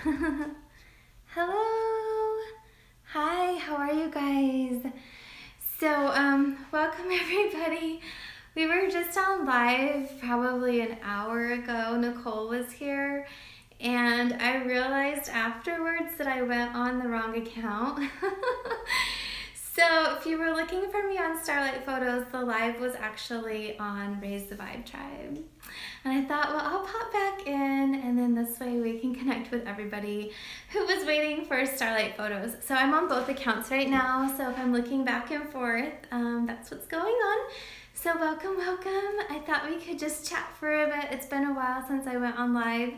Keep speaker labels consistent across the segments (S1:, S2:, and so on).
S1: Hello. Hi, how are you guys? So, welcome everybody. We were just on live probably an hour ago. Nicole was here, and I realized afterwards that I went on the wrong account. So if you were looking for me on Starlight Photos, the live was actually on Raise the Vibe Tribe. And I thought, well, I'll pop back in, and then this way we can connect with everybody who was waiting for Starlight Photos. So I'm on both accounts right now, so if I'm looking back and forth, that's what's going on. So welcome, welcome. I thought we could just chat for a bit. It's been a while since I went on live.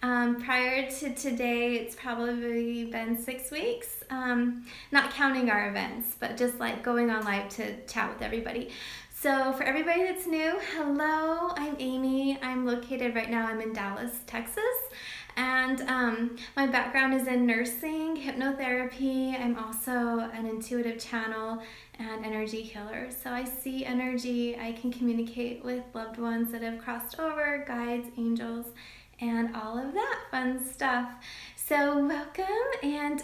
S1: Prior to today, it's probably been 6 weeks, not counting our events, but just like going on live to chat with everybody. So for everybody that's new, hello, I'm Amy. I'm located right now, I'm in Dallas, Texas. And my background is in nursing, hypnotherapy. I'm also an intuitive channel and energy healer. So I see energy, I can communicate with loved ones that have crossed over, guides, angels, and all of that fun stuff. So welcome, and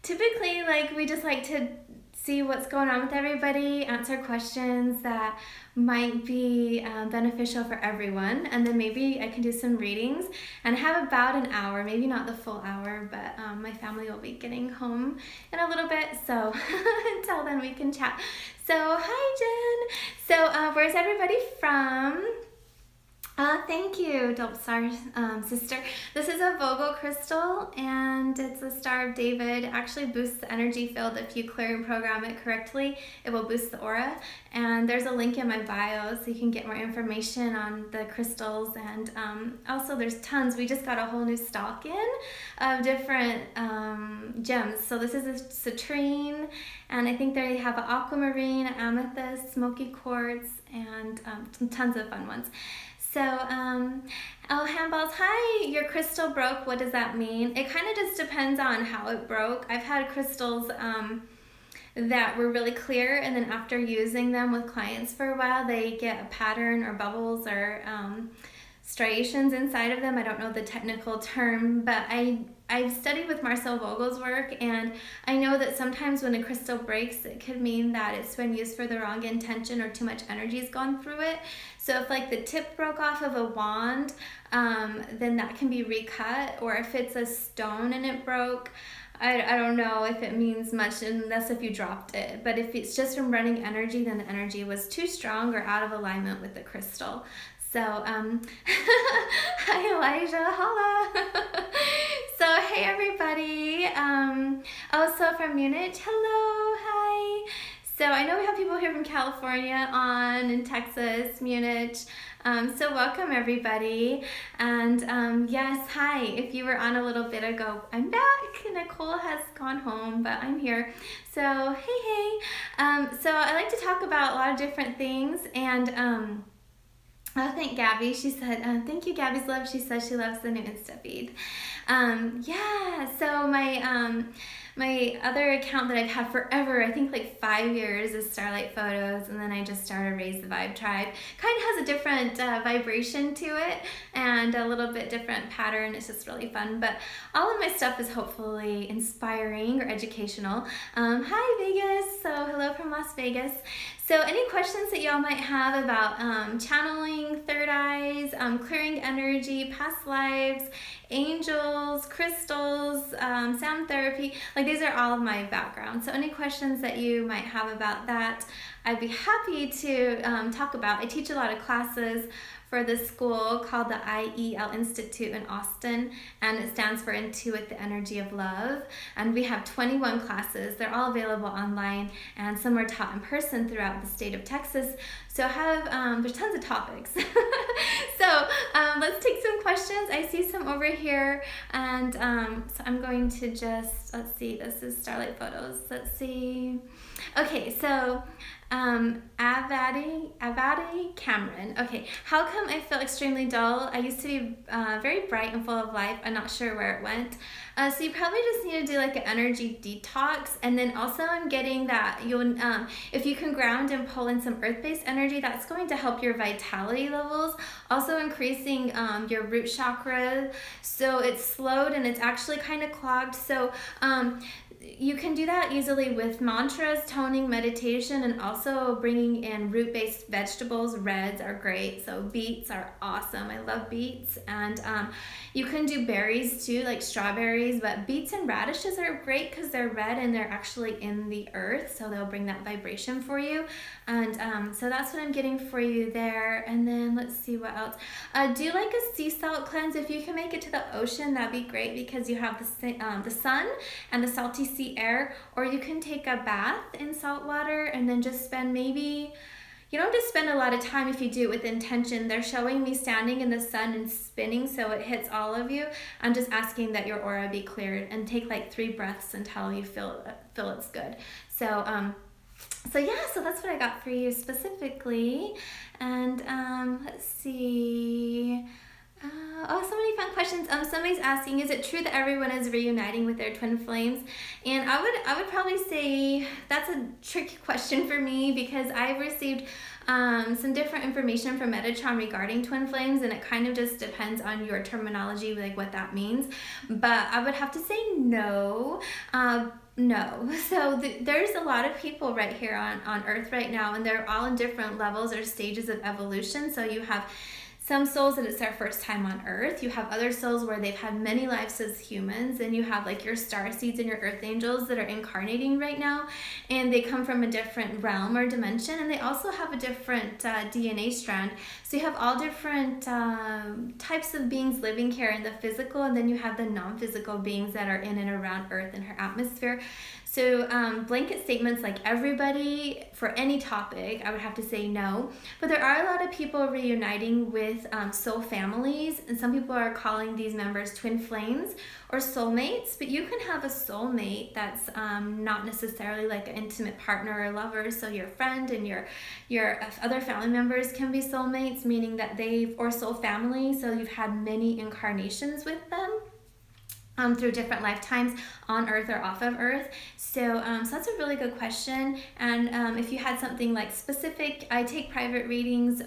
S1: typically we just like to see what's going on with everybody, answer questions that might be beneficial for everyone, and then maybe I can do some readings and have about an hour, maybe not the full hour, but my family will be getting home in a little bit, so until then we can chat. So hi Jen. So where's everybody from? Thank you, Dulpsar sister. This is a Vogel crystal, and it's a Star of David. It actually boosts the energy field. If you clear and program it correctly, it will boost the aura. And there's a link in my bio so you can get more information on the crystals. And also there's tons. We just got a whole new stock in of different gems. So this is a citrine, and I think they have an aquamarine, amethyst, smoky quartz, and tons of fun ones. So, oh, handballs, hi, your crystal broke. What does that mean? It kind of just depends on how it broke. I've had crystals that were really clear, and then after using them with clients for a while, they get a pattern or bubbles or striations inside of them. I don't know the technical term, but I've studied with Marcel Vogel's work, and I know that sometimes when a crystal breaks, it could mean that it's been used for the wrong intention or too much energy has gone through it. So if the tip broke off of a wand, then that can be recut, or if it's a stone and it broke, I don't know if it means much unless if you dropped it. But if it's just from running energy, then the energy was too strong or out of alignment with the crystal. So, hi Elijah, holla. So, hey everybody. So from Munich, hello, hi. So I know we have people here from California in Texas, Munich. So welcome everybody. And yes, hi. If you were on a little bit ago, I'm back. Nicole has gone home, but I'm here. So hey. So I like to talk about a lot of different things, and thank Gabby. She said, thank you, Gabby's Love. She says she loves the new Insta feed. Yeah, so my other account that I've had forever, I think 5 years, is Starlight Photos, and then I just started Raise the Vibe Tribe. Kind of has a different vibration to it and a little bit different pattern. It's just really fun, but all of my stuff is hopefully inspiring or educational. Hi Vegas, so hello from Las Vegas. So any questions that y'all might have about channeling, third eyes, clearing energy, past lives, angels, crystals, sound therapy, these are all of my background. So any questions that you might have about that, I'd be happy to talk about. I teach a lot of classes for this school called the IEL Institute in Austin, and it stands for Intuit the Energy of Love. And we have 21 classes. They're all available online, and some are taught in person throughout the state of Texas. So there's tons of topics. So let's take some questions. I see some over here, and so I'm going to just, let's see, this is Starlight Photos. Let's see. Okay, so Avadi Cameron. Okay, how come I feel extremely dull? I used to be very bright and full of life. I'm not sure where it went. So you probably just need to do an energy detox, and then also I'm getting that you'll if you can ground and pull in some earth-based energy energy, that's going to help your vitality levels, also increasing your root chakra. So it's slowed and it's actually kind of clogged. So you can do that easily with mantras, toning, meditation, and also bringing in root-based vegetables. Reds are great, so beets are awesome. I love beets. And you can do berries too, like strawberries, but beets and radishes are great because they're red and they're actually in the earth, so they'll bring that vibration for you. And so that's what I'm getting for you there. And then let's see what else. Do like a sea salt cleanse. If you can make it to the ocean, that'd be great because you have the sun and the salty sea air. Or you can take a bath in salt water and then just spend maybe, you don't have to spend a lot of time if you do it with intention. They're showing me standing in the sun and spinning so it hits all of you. I'm just asking that your aura be cleared, and take like 3 breaths until you feel it's good. So yeah, so that's what I got for you specifically. And let's see. Oh, so many fun questions. Somebody's asking, is it true that everyone is reuniting with their twin flames? And I would probably say that's a tricky question for me because I've received some different information from Metatron regarding twin flames, and it kind of just depends on your terminology, like what that means. But I would have to say no. No. So there's a lot of people right here on Earth right now, and they're all in different levels or stages of evolution. So you have some souls that it's their first time on Earth. You have other souls where they've had many lives as humans, and you have like your star seeds and your earth angels that are incarnating right now, and they come from a different realm or dimension, and they also have a different DNA strand. So you have all different types of beings living here in the physical, and then you have the non-physical beings that are in and around Earth and her atmosphere. So blanket statements like everybody for any topic, I would have to say no. But there are a lot of people reuniting with soul families, and some people are calling these members twin flames or soulmates. But you can have a soulmate that's not necessarily like an intimate partner or lover. So your friend and your other family members can be soulmates, meaning that or soul family. So you've had many incarnations with them. Through different lifetimes on Earth or off of Earth. So that's a really good question. And if you had something like specific, I take private readings.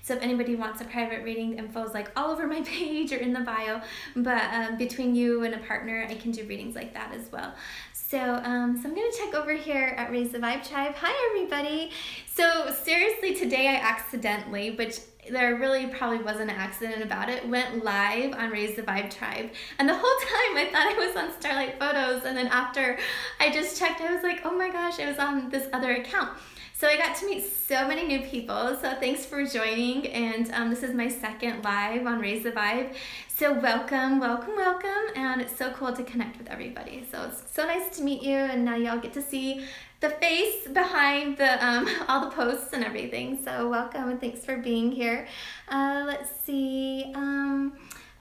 S1: So if anybody wants a private reading, the info is like all over my page or in the bio. But between you and a partner, I can do readings like that as well. So I'm going to check over here at Raise the Vibe Tribe. Hi, everybody. So seriously, today I accidentally, which there really probably wasn't an accident about it, went live on Raise the Vibe Tribe. And the whole time I thought I was on Starlight Photos. And then after I just checked, I was like, oh my gosh, I was on this other account. So I got to meet so many new people. So thanks for joining. And this is my second live on Raise the Vibe. So welcome, welcome, welcome. And it's so cool to connect with everybody. So it's so nice to meet you. And now y'all get to see the face behind the all the posts and everything. So welcome and thanks for being here. Let's see.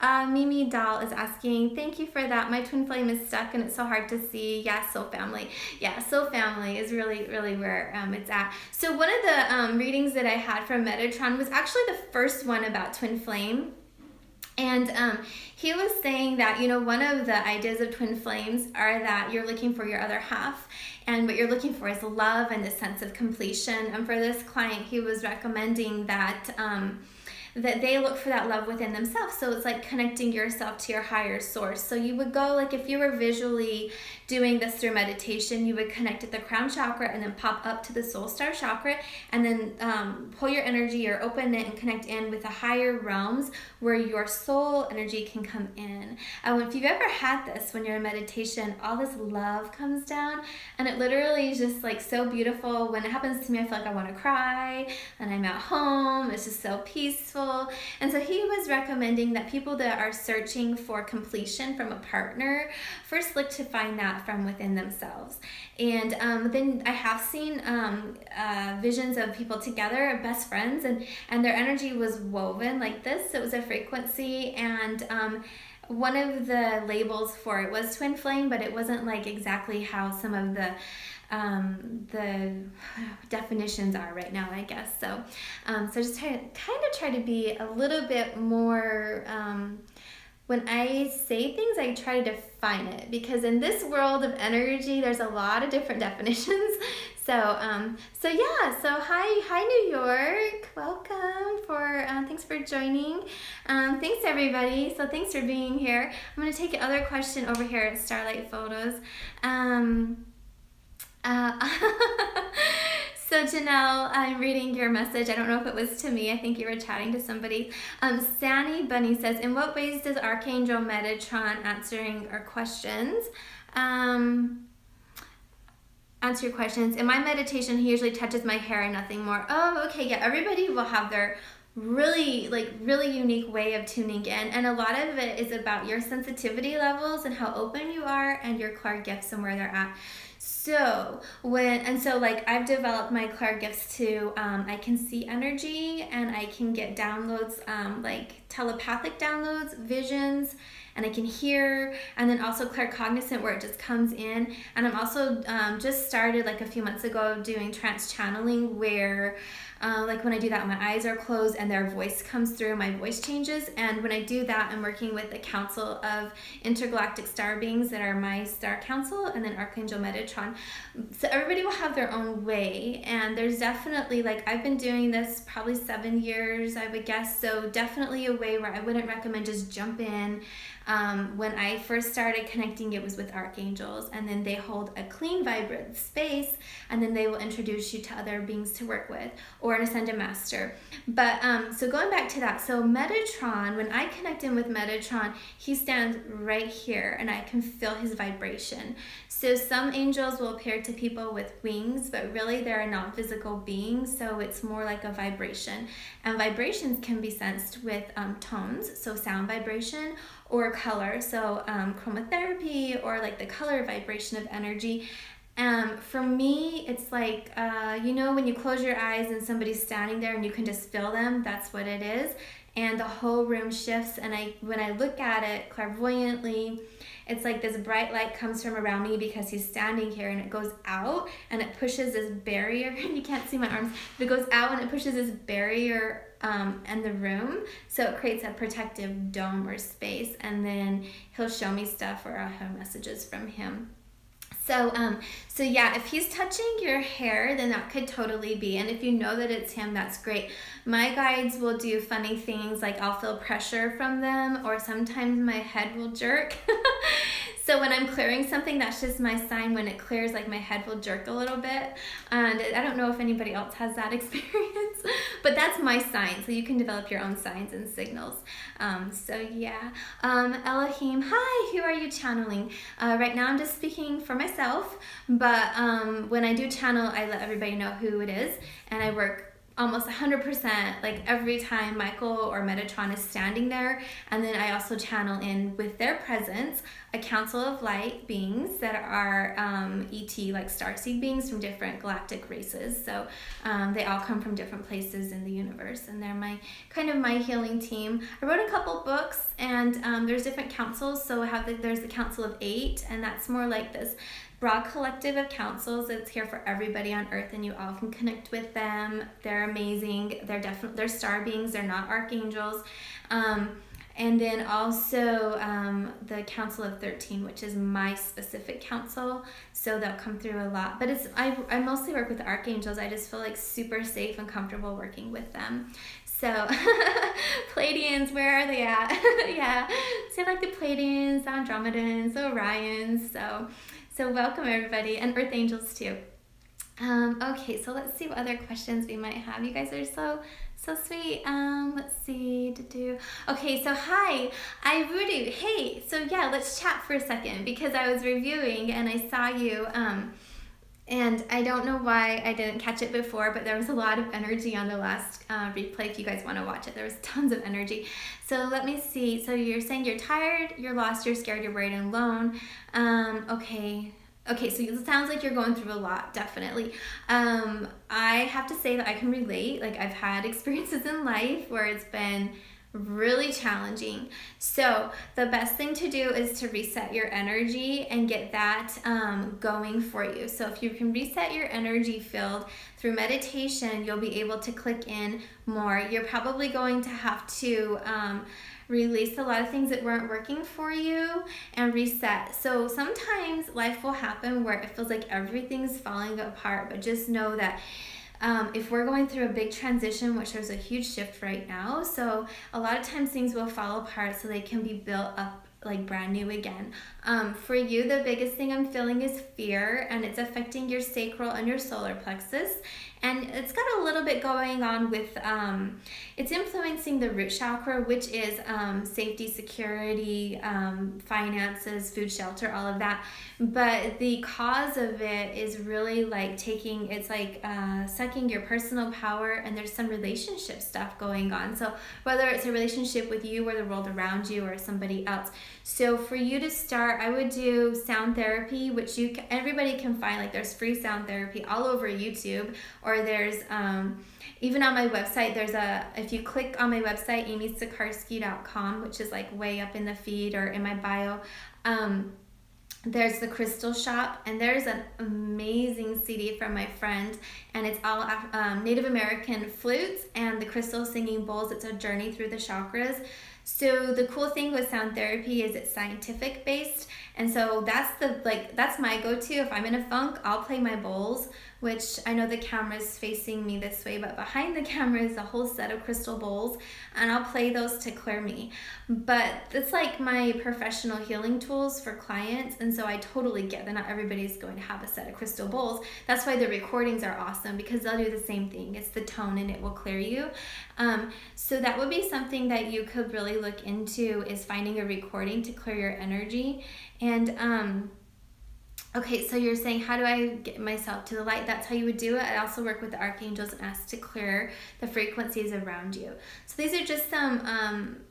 S1: Mimi Doll is asking, thank you for that. My twin flame is stuck and it's so hard to see. Yeah, soul family. Yeah, soul family is really, really where it's at. So one of the readings that I had from Metatron was actually the first one about twin flame. And he was saying that, you know, one of the ideas of twin flames are that you're looking for your other half, and what you're looking for is love and the sense of completion. And for this client, he was recommending that that they look for that love within themselves. So it's like connecting yourself to your higher source. So you would go, like if you were visually doing this through meditation, you would connect at the crown chakra and then pop up to the soul star chakra, and then pull your energy or open it and connect in with the higher realms where your soul energy can come in. If you've ever had this when you're in meditation, all this love comes down, and it literally is just like so beautiful. When it happens to me, I feel like I want to cry, and I'm at home. It's just so peaceful. And so he was recommending that people that are searching for completion from a partner first look to find that from within themselves. And then I have seen visions of people together, best friends, and their energy was woven like this. It was a frequency, and one of the labels for it was twin flame, but it wasn't like exactly how some of the definitions are right now, I guess. So just try to be a little bit more when I say things, I try to define it, because in this world of energy, there's a lot of different definitions. So yeah. So hi New York. Welcome thanks for joining. Thanks everybody. So thanks for being here. I'm gonna take another question over here at Starlight Photos. So Janelle, I'm reading your message. I don't know if it was to me. I think you were chatting to somebody. Sandy Bunny says, in what ways does Archangel Metatron answering our questions? Answer your questions. In my meditation, he usually touches my hair and nothing more. Oh, okay. Yeah, everybody will have their really unique way of tuning in, and a lot of it is about your sensitivity levels and how open you are and your clair gifts and where they're at. So like I've developed my clair gifts to I can see energy, and I can get downloads, like telepathic downloads, visions, and I can hear, and then also claircognizant, where it just comes in. And I'm also just started like a few months ago doing trance channeling, where like when I do that, my eyes are closed and their voice comes through, my voice changes. And when I do that, I'm working with the Council of Intergalactic Star Beings that are my star council, and then Archangel Metatron. So everybody will have their own way, and there's definitely, like, I've been doing this probably 7 years, I would guess, so definitely a way where I wouldn't recommend just jump in. When I first started connecting, it was with archangels, and then they hold a clean, vibrant space, and then they will introduce you to other beings to work with, or an ascended master. But so going back to that, so Metatron, when I connect in with Metatron, he stands right here, and I can feel his vibration. So some angels will appear to people with wings, but really they're not physical beings, so it's more like a vibration. And vibrations can be sensed with tones, so sound vibration, or color, so chromotherapy, or like the color vibration of energy. For me, it's like, you know, when you close your eyes and somebody's standing there and you can just feel them, that's what it is. And the whole room shifts, and when I look at it clairvoyantly, it's like this bright light comes from around me because he's standing here, and it goes out and it pushes this barrier. You can't see my arms, but it goes out and it pushes this barrier in the room, so it creates a protective dome or space, and then he'll show me stuff, or I'll have messages from him. So yeah, if he's touching your hair, then that could totally be. And if you know that it's him, that's great. My guides will do funny things, like I'll feel pressure from them, or sometimes my head will jerk. So when I'm clearing something, that's just my sign. When it clears, like my head will jerk a little bit. And I don't know if anybody else has that experience, but that's my sign. So you can develop your own signs and signals. So yeah. Elohim, hi, who are you channeling? Right now I'm just speaking for myself, but when I do channel, I let everybody know who it is, and I work almost 100%, like every time Michael or Metatron is standing there. And then I also channel in with their presence a council of light beings that are ET, like starseed beings from different galactic races. So they all come from different places in the universe, and they're my healing team. I wrote a couple books, and there's different councils. So there's the Council of 8, and that's more like this broad collective of councils that's here for everybody on earth, and you all can connect with them. They're amazing. They're star beings. They're not archangels. And then also the Council of 13, which is my specific council, so they'll come through a lot. But I mostly work with archangels. I just feel like super safe and comfortable working with them. So Pleiadians, where are they at? Yeah, so like the Pleiadians, the Andromedans, the Orions. So welcome everybody, and Earth Angels too. Okay, so let's see what other questions we might have. You guys are so sweet. Let's see. Okay, so hi, Voodoo. Hey, so yeah, let's chat for a second, because I was reviewing and I saw you, and I don't know why I didn't catch it before, but there was a lot of energy on the last replay. If you guys want to watch it, there was tons of energy. So let me see. So you're saying you're tired, you're lost, you're scared, you're worried and alone. Okay, so it sounds like you're going through a lot, definitely. I have to say that I can relate. Like, I've had experiences in life where it's been really challenging. So the best thing to do is to reset your energy and get that going for you. So if you can reset your energy field through meditation, you'll be able to click in more. You're probably going to have to release a lot of things that weren't working for you and reset. So sometimes life will happen where it feels like everything's falling apart, but just know that if we're going through a big transition, which there's a huge shift right now, so a lot of times things will fall apart so they can be built up like brand new again. For you, the biggest thing I'm feeling is fear, and it's affecting your sacral and your solar plexus. And it's got a little bit going on with, it's influencing the root chakra, which is safety, security, finances, food, shelter, all of that. But the cause of it is really like it's like sucking your personal power, and there's some relationship stuff going on. So whether it's a relationship with you or the world around you or somebody else. So for you to start, I would do sound therapy, which everybody can find. Like there's free sound therapy all over YouTube, or there's even on my website, if you click on my website, amysakarski.com, which is like way up in the feed or in my bio, there's the Crystal Shop, and there's an amazing CD from my friend, and it's all Native American flutes and the crystal singing bowls. It's a journey through the chakras. So the cool thing with sound therapy is it's scientific based, and so that's my go-to. If I'm in a funk, I'll play my bowls, which I know the camera's facing me this way, but behind the camera is a whole set of crystal bowls, and I'll play those to clear me. But it's like my professional healing tools for clients, and so I totally get that not everybody's going to have a set of crystal bowls. That's why the recordings are awesome, because they'll do the same thing. It's the tone and it will clear you. So that would be something that you could really look into, is finding a recording to clear your energy. And okay, so you're saying, how do I get myself to the light? That's how you would do it. I also work with the archangels and ask to clear the frequencies around you. So these are just some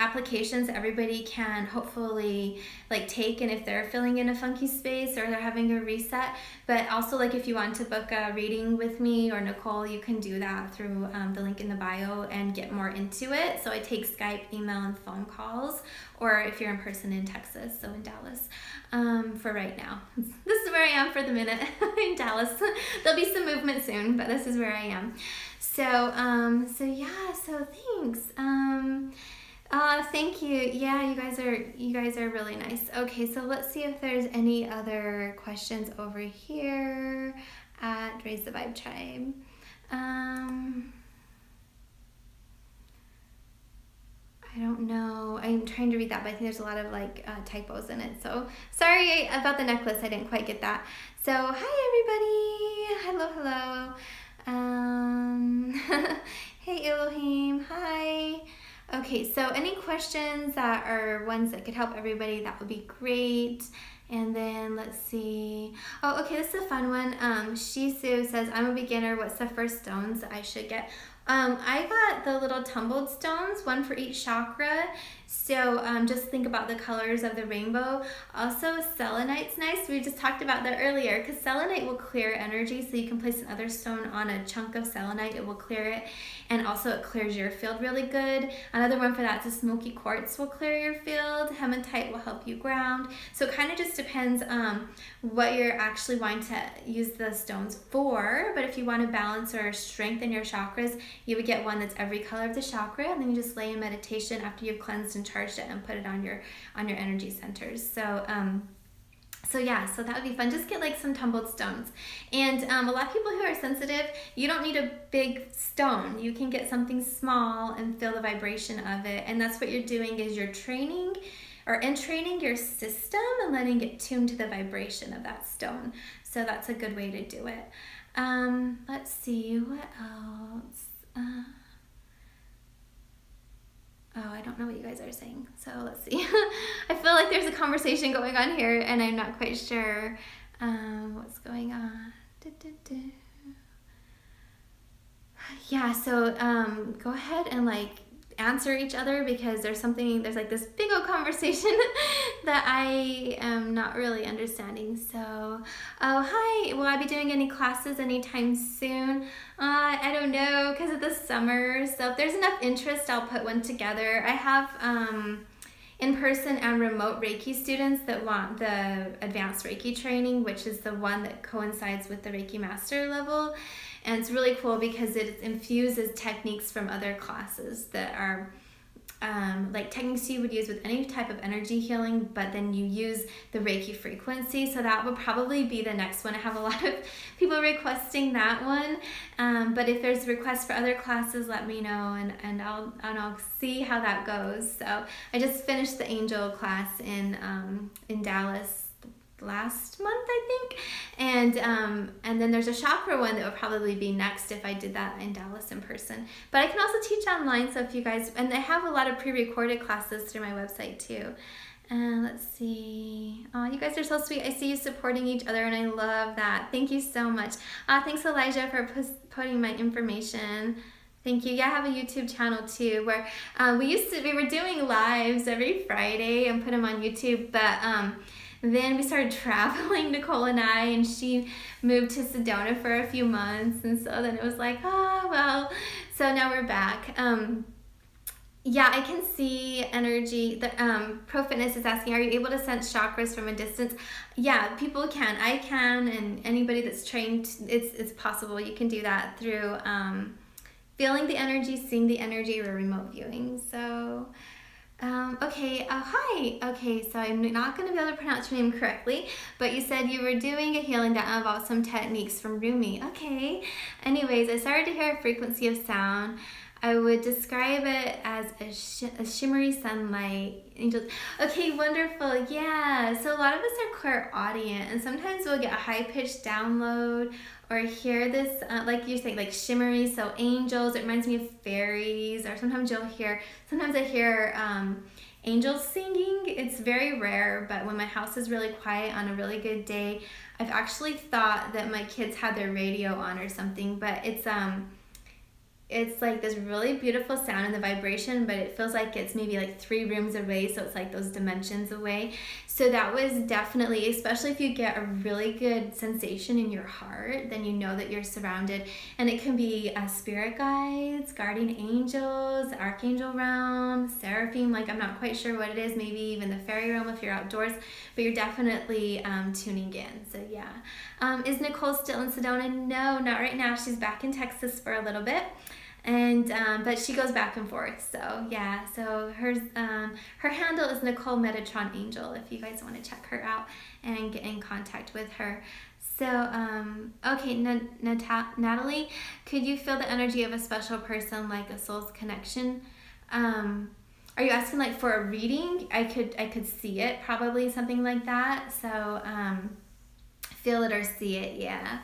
S1: applications everybody can hopefully like take, and if they're feeling in a funky space or they're having a reset. But also, like, if you want to book a reading with me or Nicole, you can do that through the link in the bio and get more into it. So I take Skype, email, and phone calls, or if you're in person in Texas, so in Dallas, for right now. This is where I am for the minute in Dallas. There'll be some movement soon, but this is where I am. So yeah, so thanks. Thank you. Yeah, you guys are really nice. Okay, so let's see if there's any other questions over here at Raise the Vibe Tribe. I don't know. I'm trying to read that, but I think there's a lot of like typos in it. So sorry about the necklace. I didn't quite get that. So hi everybody. Hello. Hey Elohim. Hi. Okay, so any questions that are ones that could help everybody, that would be great. And then let's see. Oh, okay, this is a fun one. Shisu says, I'm a beginner. What's the first stones I should get? I got the little tumbled stones, one for each chakra. So just think about the colors of the rainbow. Also, selenite's nice. We just talked about that earlier, because selenite will clear energy. So you can place another stone on a chunk of selenite. It will clear it. And also it clears your field really good. Another one for that is a smoky quartz will clear your field. Hematite will help you ground. So it kind of just depends what you're actually wanting to use the stones for. But if you want to balance or strengthen your chakras, you would get one that's every color of the chakra, and then you just lay in meditation after you've cleansed and charged it and put it on your energy centers. So yeah, so that would be fun. Just get like some tumbled stones. And a lot of people who are sensitive, you don't need a big stone. You can get something small and feel the vibration of it. And that's what you're doing, is you're training or entraining your system and letting it tune to the vibration of that stone. So that's a good way to do it. Let's see, what else? Oh, I don't know what you guys are saying. So let's see. I feel like there's a conversation going on here, and I'm not quite sure what's going on. Yeah, so go ahead and like answer each other, because there's like this big old conversation that I am not really understanding. So, oh, hi, will I be doing any classes anytime soon? I don't know, because of the summer. So if there's enough interest, I'll put one together. I have in-person and remote Reiki students that want the advanced Reiki training, which is the one that coincides with the Reiki master level. And it's really cool because it infuses techniques from other classes that are like techniques you would use with any type of energy healing, but then you use the Reiki frequency. So that would probably be the next one. I have a lot of people requesting that one. But if there's requests for other classes, let me know, and I'll see how that goes. So I just finished the angel class in Dallas last month, I think, and then there's a chakra one that would probably be next if I did that in Dallas in person. But I can also teach online, so if you guys, and I have a lot of pre-recorded classes through my website too. And let's see. Oh, you guys are so sweet. I see you supporting each other, and I love that. Thank you so much. Thanks, Elijah, for putting my information. Thank you. Yeah, I have a YouTube channel too, where we were doing lives every Friday and put them on YouTube, but then we started traveling, Nicole and I, and she moved to Sedona for a few months, and so then it was like, oh, well, so now we're back. Yeah, I can see energy. The Pro Fitness is asking, are you able to sense chakras from a distance? Yeah, people can. I can, and anybody that's trained, it's possible. You can do that through feeling the energy, seeing the energy, or remote viewing. So... okay, hi. Okay, so I'm not going to be able to pronounce your name correctly, but you said you were doing a healing that involved some techniques from Rumi. Okay. Anyways, I started to hear a frequency of sound. I would describe it as a shimmery sunlight. Angels. Okay, wonderful. Yeah. So a lot of us are clairaudient, and sometimes we'll get a high-pitched download or hear this, like you're saying, like shimmery. So angels, it reminds me of fairies, or sometimes I hear angels singing. It's very rare, but when my house is really quiet on a really good day, I've actually thought that my kids had their radio on or something, but it's like this really beautiful sound and the vibration, but it feels like it's maybe like 3 rooms away, so it's like those dimensions away. So that was definitely, especially if you get a really good sensation in your heart, then you know that you're surrounded. And it can be spirit guides, guardian angels, archangel realm, seraphim, like I'm not quite sure what it is, maybe even the fairy realm if you're outdoors, but you're definitely tuning in. So yeah. Is Nicole still in Sedona? No, not right now. She's back in Texas for a little bit. And but she goes back and forth, so yeah. So her handle is Nicole Metatron Angel, if you guys want to check her out and get in contact with her. So okay, Natalie, could you feel the energy of a special person, like a soul's connection? Are you asking like for a reading? I could see it, probably something like that. So feel it or see it, yeah.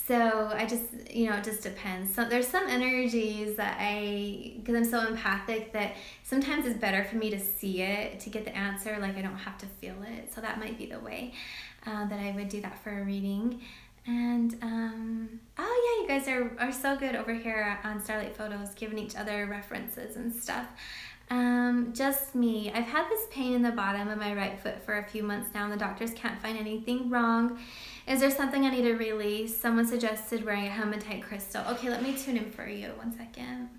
S1: So I just, it just depends. So there's some energies that because I'm so empathic, that sometimes it's better for me to see it to get the answer. Like I don't have to feel it. So that might be the way that I would do that for a reading. And oh yeah, you guys are so good over here on Starlight Photos, giving each other references and stuff. Just me. I've had this pain in the bottom of my right foot for a few months now, and the doctors can't find anything wrong. Is there something I need to release? Someone suggested wearing a hematite crystal. Okay, let me tune in for you. 1 second.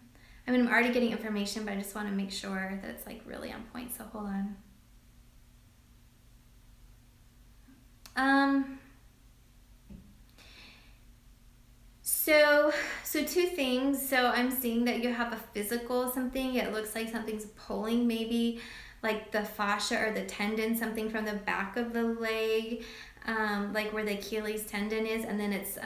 S1: I mean, I'm already getting information, but I just want to make sure that it's like really on point. So hold on. So 2 things. So I'm seeing that you have a physical something. It looks like something's pulling, maybe like the fascia or the tendon, something from the back of the leg, like where the Achilles tendon is, and then it's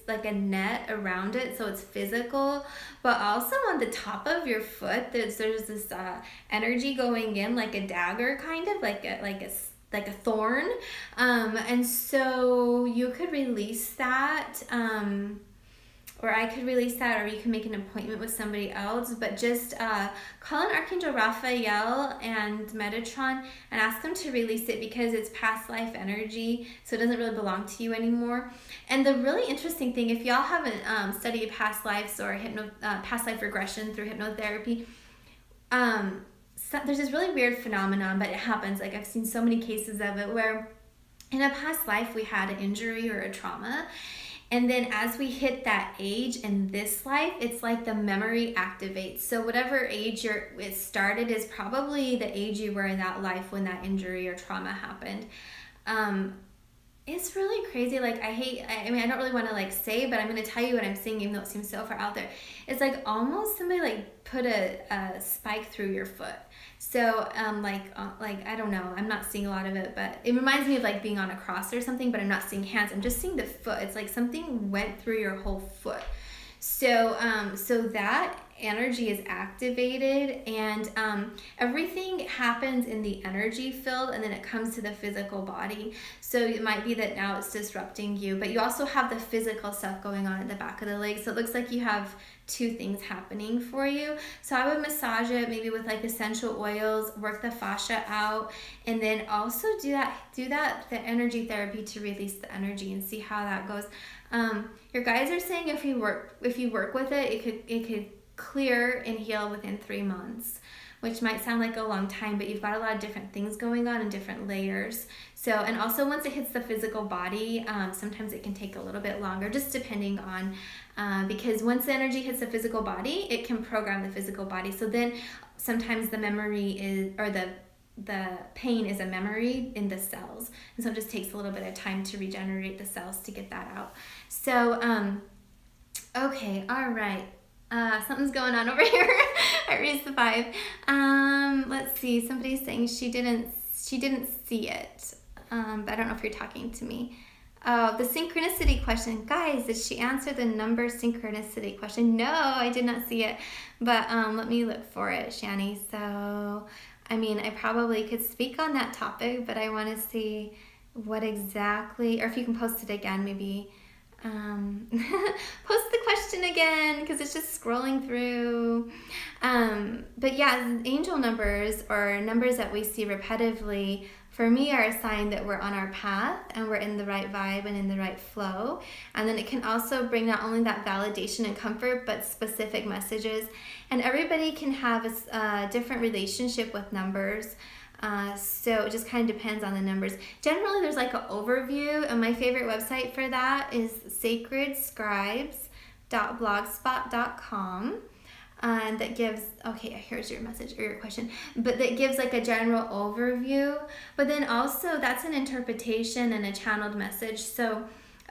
S1: like a net around it, so it's physical. But also on the top of your foot, there's this energy going in, like a dagger, kind of like a thorn, and so you could release that, or I could release that, or you can make an appointment with somebody else, but just call on Archangel Raphael and Metatron and ask them to release it, because it's past life energy, so it doesn't really belong to you anymore. And the really interesting thing, if y'all haven't studied past lives or past life regression through hypnotherapy, so there's this really weird phenomenon, but it happens. Like I've seen so many cases of it where in a past life we had an injury or a trauma, and then as we hit that age in this life, it's like the memory activates. So whatever age it started is probably the age you were in that life when that injury or trauma happened. It's really crazy. Like, I mean, I don't really want to like say, but I'm going to tell you what I'm seeing, even though it seems so far out there. It's like almost somebody like put a spike through your foot. So, like, I don't know, I'm not seeing a lot of it, but it reminds me of like being on a cross or something, but I'm not seeing hands. I'm just seeing the foot. It's like something went through your whole foot. So, so that energy is activated, and everything happens in the energy field, and then it comes to the physical body. So it might be that now it's disrupting you, but you also have the physical stuff going on at the back of the leg. So it looks like you have two things happening for you. So I would massage it maybe with like essential oils, work the fascia out, and then also do the energy therapy to release the energy and see how that goes. Your guides are saying if you work with it, it could clear and heal within 3 months, which might sound like a long time, but you've got a lot of different things going on in different layers. So, and also once it hits the physical body, sometimes it can take a little bit longer, just depending on, because once the energy hits the physical body, it can program the physical body. So then sometimes the memory is, or the pain is a memory in the cells. And so it just takes a little bit of time to regenerate the cells to get that out. So, okay, all right. Something's going on over here. I raised the 5. Let's see. Somebody's saying she didn't see it. But I don't know if you're talking to me. Oh, the synchronicity question. Guys, did she answer the number synchronicity question? No, I did not see it. But let me look for it, Shani. So, I mean, I probably could speak on that topic, but I want to see what exactly, or if you can post it again, maybe. Post the question again, because it's just scrolling through. But yeah, angel numbers, or numbers that we see repetitively, for me are a sign that we're on our path and we're in the right vibe and in the right flow. And then it can also bring not only that validation and comfort, but specific messages. And everybody can have a different relationship with numbers. So it just kind of depends on the numbers. Generally, there's like an overview, and my favorite website for that is sacredscribes.blogspot.com. And that gives, okay, here's your message or your question, but that gives like a general overview. But then also that's an interpretation and a channeled message. So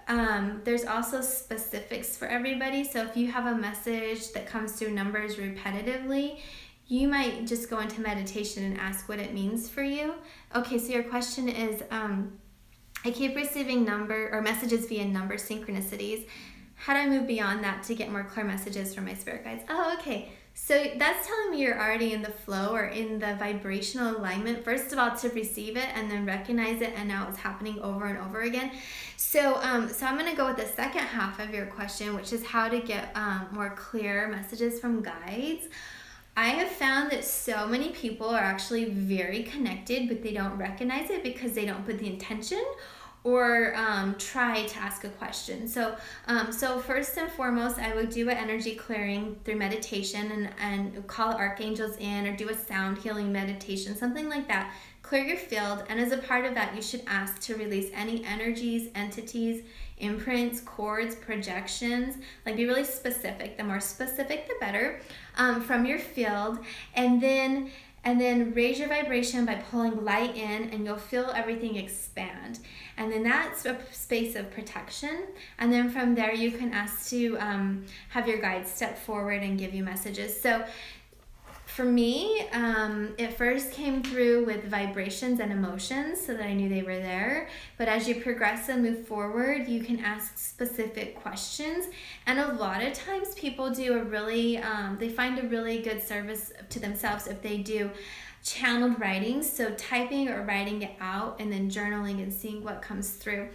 S1: there's also specifics for everybody. So if you have a message that comes through numbers repetitively, you might just go into meditation and ask what it means for you. Okay, so your question is, I keep receiving messages via number synchronicities. How do I move beyond that to get more clear messages from my spirit guides? Oh, okay. So that's telling me you're already in the flow or in the vibrational alignment, first of all, to receive it and then recognize it, and now it's happening over and over again. So, so I'm going to go with the second half of your question, which is how to get more clear messages from guides. I have found that so many people are actually very connected, but they don't recognize it because they don't put the intention or try to ask a question. So, so first and foremost, I would do an energy clearing through meditation and call archangels in, or do a sound healing meditation, something like that. Clear your field, and as a part of that, you should ask to release any energies, entities, imprints, cords, projections. Like, be really specific. The more specific, the better, from your field, and then raise your vibration by pulling light in, and you'll feel everything expand. And then that's a space of protection. And then from there, you can ask to have your guides step forward and give you messages. So for me, it first came through with vibrations and emotions so that I knew they were there. But as you progress and move forward, you can ask specific questions. And a lot of times people do they find a really good service to themselves if they do channeled writing. So typing or writing it out and then journaling and seeing what comes through.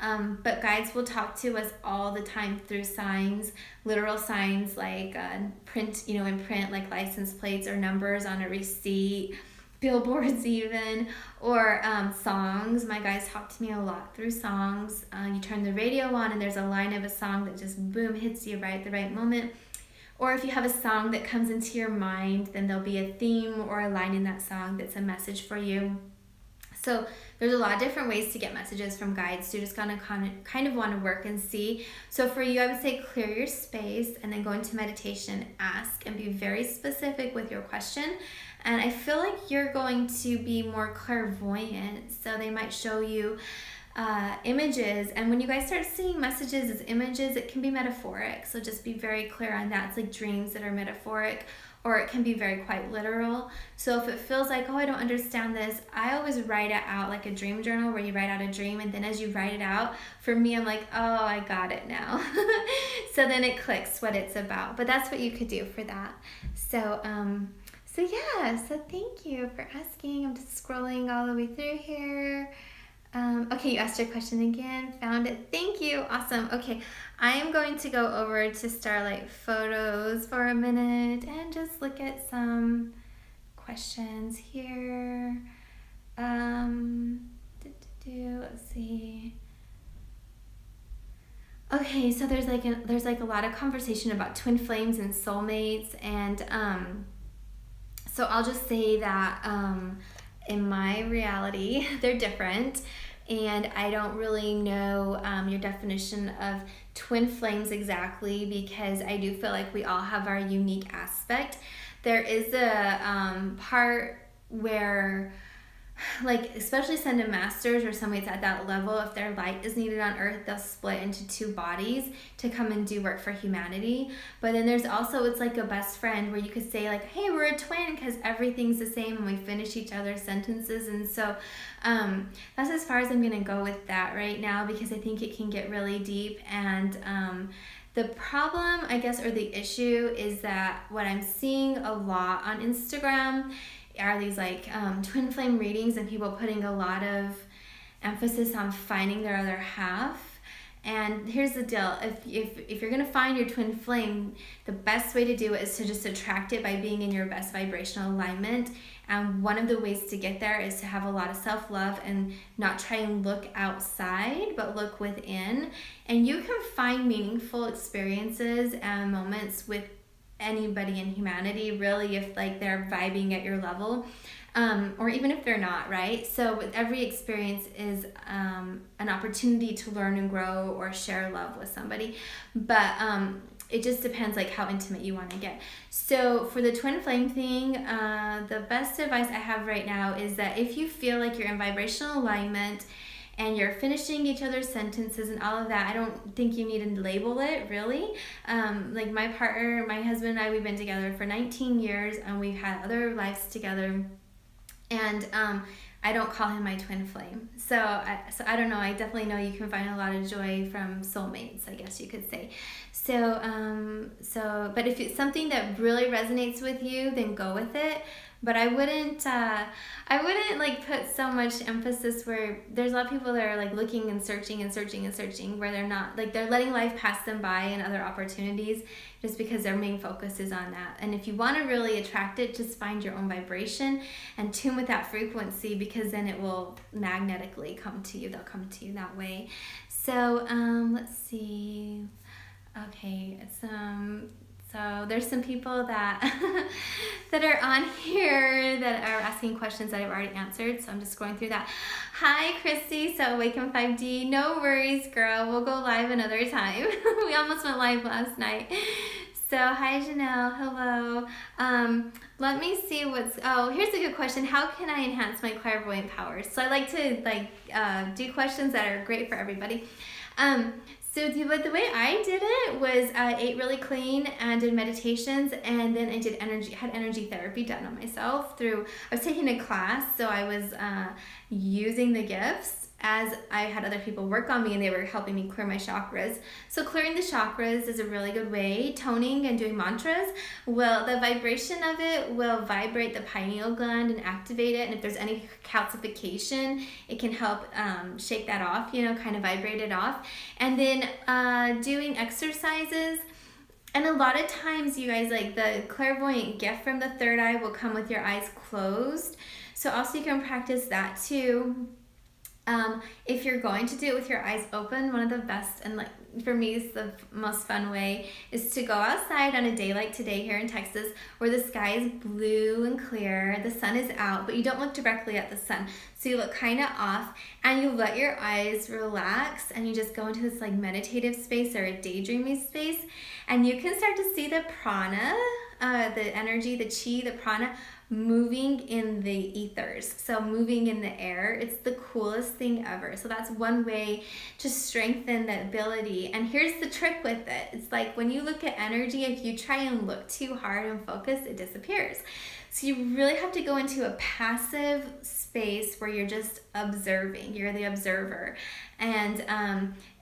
S1: But guides will talk to us all the time through signs, literal signs like print, in print, like license plates or numbers on a receipt, billboards even, or songs. My guides talk to me a lot through songs. You turn the radio on and there's a line of a song that just boom hits you right at the right moment. Or if you have a song that comes into your mind, then there'll be a theme or a line in that song that's a message for you. So there's a lot of different ways to get messages from guides. So you're just gonna kind of want to work and see. So for you, I would say clear your space and then go into meditation, ask, and be very specific with your question. And I feel like you're going to be more clairvoyant. So they might show you images, and when you guys start seeing messages as images, it can be metaphoric, so just be very clear on that. It's like dreams that are metaphoric, or it can be very quite literal. So if it feels like, oh, I don't understand this, I always write it out like a dream journal where you write out a dream, and then as you write it out, for me, I'm like, oh, I got it now. So then it clicks what it's about. But that's what you could do for that. So so thank you for asking. I'm just scrolling all the way through here. Okay, you asked your question again. Found it. Thank you. Awesome. Okay, I am going to go over to Starlight Photos for a minute and just look at some questions here. Let's see. Okay, so there's like a lot of conversation about twin flames and soulmates, and so I'll just say that in my reality, they're different, and I don't really know your definition of twin flames exactly, because I do feel like we all have our unique aspect. There is a part where, like, especially Ascended Masters or somebody's at that level, if their light is needed on Earth, they'll split into two bodies to come and do work for humanity. But then there's also, it's like a best friend where you could say like, hey, we're a twin because everything's the same and we finish each other's sentences. And so that's as far as I'm gonna go with that right now, because I think it can get really deep. And the problem, I guess, or the issue is that what I'm seeing a lot on Instagram are these like twin flame readings, and people putting a lot of emphasis on finding their other half. And here's the deal, if you're gonna find your twin flame, the best way to do it is to just attract it by being in your best vibrational alignment. And one of the ways to get there is to have a lot of self-love and not try and look outside, but look within. And you can find meaningful experiences and moments with anybody in humanity, really, if like they're vibing at your level, or even if they're not, right? So with every experience is an opportunity to learn and grow or share love with somebody, but it just depends like how intimate you want to get. So for the twin flame thing, the best advice I have right now is that if you feel like you're in vibrational alignment and you're finishing each other's sentences and all of that, I don't think you need to label it, really. Like my partner, my husband and I, we've been together for 19 years and we've had other lives together. And I don't call him my twin flame. So I don't know, I definitely know you can find a lot of joy from soulmates, I guess you could say. So but if it's something that really resonates with you, then go with it. But I wouldn't like put so much emphasis where there's a lot of people that are like looking and searching where they're not, like they're letting life pass them by and other opportunities just because their main focus is on that. And if you want to really attract it, just find your own vibration and tune with that frequency, because then it will magnetically come to you. They'll come to you that way. So let's see. Okay, so there's some people that that are on here that are asking questions that I've already answered, so I'm just going through that. Hi, Christy. So Awaken 5D. No worries, girl. We'll go live another time. We almost went live last night. So hi, Janelle. Hello. Let me see here's a good question. How can I enhance my clairvoyant powers? So I like to do questions that are great for everybody. So the way I did it was I ate really clean and did meditations, and then I had energy therapy done on myself I was taking a class, so I was using the gifts as I had other people work on me, and they were helping me clear my chakras. So clearing the chakras is a really good way. Toning and doing mantras, the vibration of it will vibrate the pineal gland and activate it. And if there's any calcification, it can help shake that off, kind of vibrate it off. And then doing exercises. And a lot of times, you guys, like the clairvoyant gift from the third eye will come with your eyes closed. So also you can practice that too. If you're going to do it with your eyes open, one of the best, and like for me is the most fun way, is to go outside on a day like today here in Texas, where the sky is blue and clear, the sun is out, but you don't look directly at the sun. So you look kind of off, and you let your eyes relax, and you just go into this like meditative space or a daydreaming space, and you can start to see the prana, the energy, the chi, the prana, moving in the ethers, so moving in the air. It's the coolest thing ever. So that's one way to strengthen the ability. And here's the trick with it. It's like when you look at energy, if you try and look too hard and focus, it disappears. So you really have to go into a passive space where you're just observing. You're the observer. And